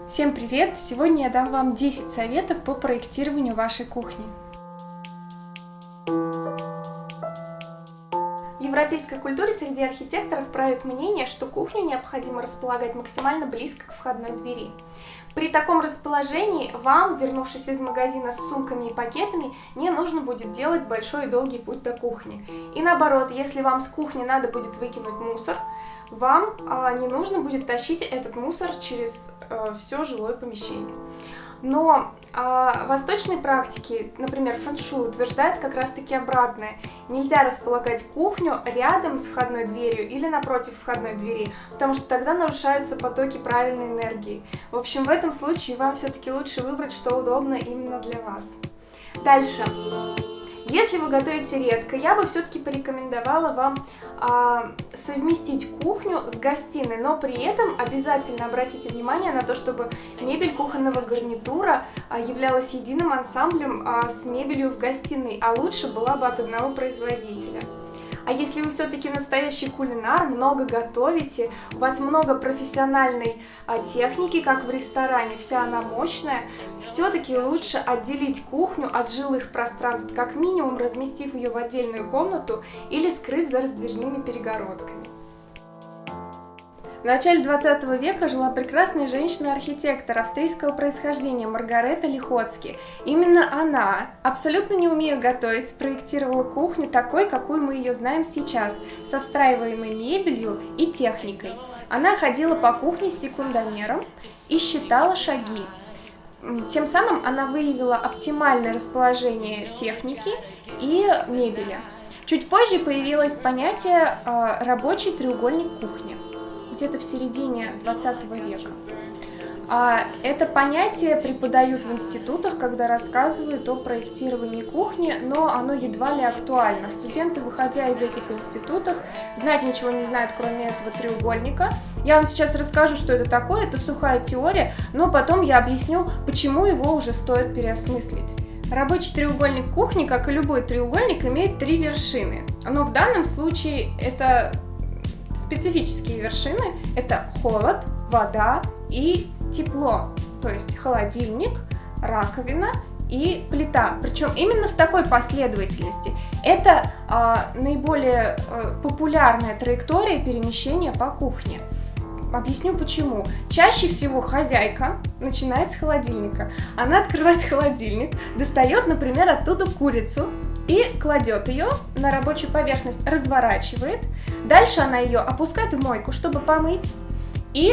Всем привет! Сегодня я дам вам 10 советов по проектированию вашей кухни. В европейской культуре среди архитекторов правит мнение, что кухню необходимо располагать максимально близко к входной двери. При таком расположении вам, вернувшись из магазина с сумками и пакетами, не нужно будет делать большой и долгий путь до кухни. И наоборот, если вам с кухни надо будет выкинуть мусор, вам не нужно будет тащить этот мусор через все жилое помещение. Но восточные практики, например, фэн-шуй, утверждают как раз-таки обратное. Нельзя располагать кухню рядом с входной дверью или напротив входной двери, потому что тогда нарушаются потоки правильной энергии. В общем, в этом случае вам все-таки лучше выбрать, что удобно именно для вас. Дальше. Если вы готовите редко, я бы все-таки порекомендовала вам совместить кухню с гостиной, но при этом обязательно обратите внимание на то, чтобы мебель кухонного гарнитура являлась единым ансамблем с мебелью в гостиной, а лучше была бы от одного производителя. А если вы все-таки настоящий кулинар, много готовите, у вас много профессиональной техники, как в ресторане, вся она мощная, все-таки лучше отделить кухню от жилых пространств, как минимум разместив ее в отдельную комнату или скрыв за раздвижными перегородками. В начале 20 века жила прекрасная женщина-архитектор австрийского происхождения Маргарета Лихоцки. Именно она, абсолютно не умея готовить, спроектировала кухню такой, какой мы ее знаем сейчас, со встраиваемой мебелью и техникой. Она ходила по кухне с секундомером и считала шаги. Тем самым она выявила оптимальное расположение техники и мебели. Чуть позже появилось понятие «рабочий треугольник кухни», где-то в середине 20 века. Это понятие преподают в институтах, когда рассказывают о проектировании кухни, но оно едва ли актуально. Студенты, выходя из этих институтов, знать ничего не знают, кроме этого треугольника. Я вам сейчас расскажу, что это такое, это сухая теория, но потом я объясню, почему его уже стоит переосмыслить. Рабочий треугольник кухни, как и любой треугольник, имеет 3 вершины, но в данном случае это специфические вершины – это холод, вода и тепло, то есть холодильник, раковина и плита. Причем именно в такой последовательности. Это наиболее популярная траектория перемещения по кухне. Объясню почему. Чаще всего хозяйка начинает с холодильника. Она открывает холодильник, достает, например, оттуда курицу и кладет ее на рабочую поверхность, разворачивает. Дальше она ее опускает в мойку, чтобы помыть. И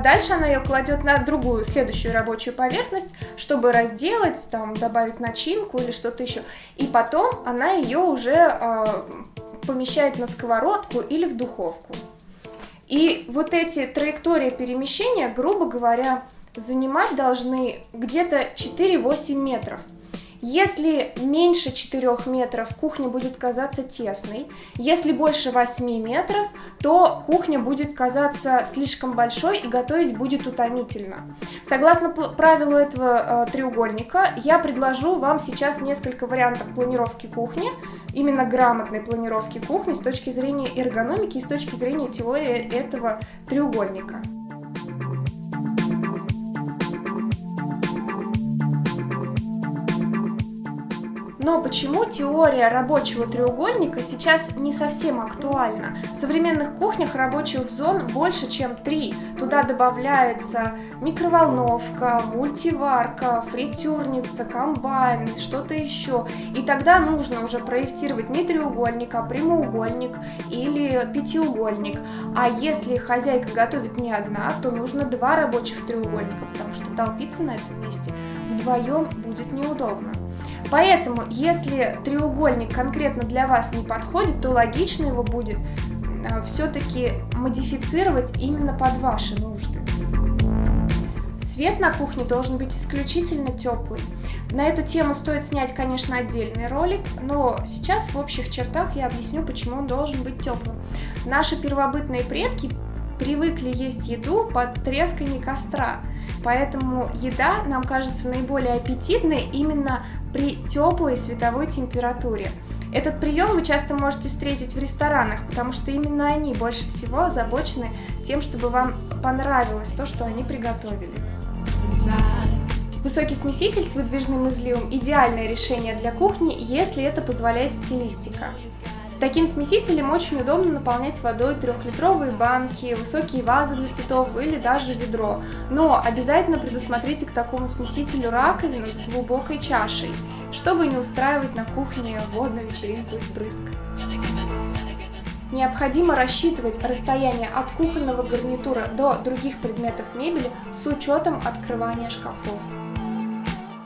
дальше она ее кладет на другую, следующую рабочую поверхность, чтобы разделать, там, добавить начинку или что-то еще. И потом она ее уже помещает на сковородку или в духовку. И вот эти траектории перемещения, грубо говоря, занимать должны где-то 4-8 метров. Если меньше 4 метров, кухня будет казаться тесной. Если больше 8 метров, то кухня будет казаться слишком большой и готовить будет утомительно. Согласно правилу этого треугольника, я предложу вам сейчас несколько вариантов планировки кухни, именно грамотной планировки кухни с точки зрения эргономики и с точки зрения теории этого треугольника. Но почему теория рабочего треугольника сейчас не совсем актуальна? В современных кухнях рабочих зон больше, чем 3. Туда добавляется микроволновка, мультиварка, фритюрница, комбайн, что-то еще. И тогда нужно уже проектировать не треугольник, а прямоугольник или пятиугольник. А если хозяйка готовит не одна, то нужно 2 рабочих треугольника, потому что толпиться на этом месте вдвоем будет неудобно. Поэтому, если треугольник конкретно для вас не подходит, то логично его будет все-таки модифицировать именно под ваши нужды. Свет на кухне должен быть исключительно теплый. На эту тему стоит снять, конечно, отдельный ролик, но сейчас в общих чертах я объясню, почему он должен быть теплым. Наши первобытные предки привыкли есть еду под трескание костра, поэтому еда нам кажется наиболее аппетитной именно при теплой световой температуре. Этот прием вы часто можете встретить в ресторанах, потому что именно они больше всего озабочены тем, чтобы вам понравилось то, что они приготовили. Высокий смеситель с выдвижным изливом – идеальное решение для кухни, если это позволяет стилистика. С таким смесителем очень удобно наполнять водой 3-литровые банки, высокие вазы для цветов или даже ведро. Но обязательно предусмотрите к такому смесителю раковину с глубокой чашей, чтобы не устраивать на кухне водную вечеринку из брызг. Необходимо рассчитывать расстояние от кухонного гарнитура до других предметов мебели с учетом открывания шкафов.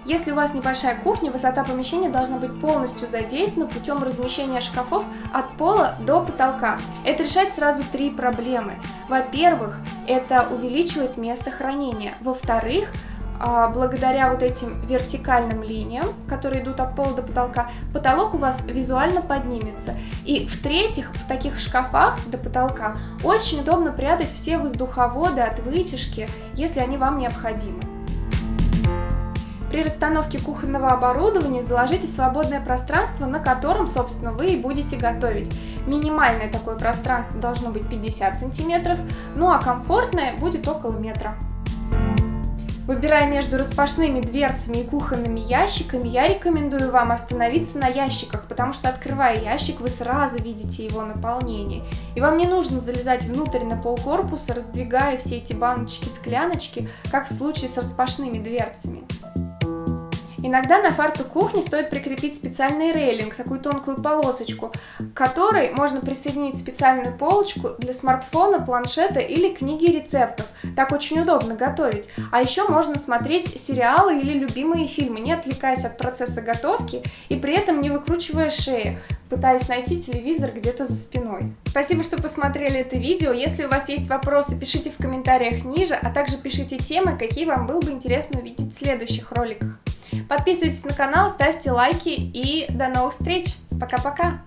Если у вас небольшая кухня, высота помещения должна быть полностью задействована путем размещения шкафов от пола до потолка. Это решает сразу 3 проблемы. Во-первых, это увеличивает место хранения. Во-вторых, благодаря вот этим вертикальным линиям, которые идут от пола до потолка, потолок у вас визуально поднимется. И в-третьих, в таких шкафах до потолка очень удобно прятать все воздуховоды от вытяжки, если они вам необходимы. При расстановке кухонного оборудования заложите свободное пространство, на котором, собственно, вы и будете готовить. Минимальное такое пространство должно быть 50 см, ну а комфортное будет около метра. Выбирая между распашными дверцами и кухонными ящиками, я рекомендую вам остановиться на ящиках, потому что, открывая ящик, вы сразу видите его наполнение. И вам не нужно залезать внутрь на полкорпуса, раздвигая все эти баночки-скляночки, как в случае с распашными дверцами. Иногда на фартук кухни стоит прикрепить специальный рейлинг, такую тонкую полосочку, к которой можно присоединить специальную полочку для смартфона, планшета или книги рецептов. Так очень удобно готовить. А еще можно смотреть сериалы или любимые фильмы, не отвлекаясь от процесса готовки и при этом не выкручивая шею, пытаясь найти телевизор где-то за спиной. Спасибо, что посмотрели это видео. Если у вас есть вопросы, пишите в комментариях ниже, а также пишите темы, какие вам было бы интересно увидеть в следующих роликах. Подписывайтесь на канал, ставьте лайки и до новых встреч. Пока-пока!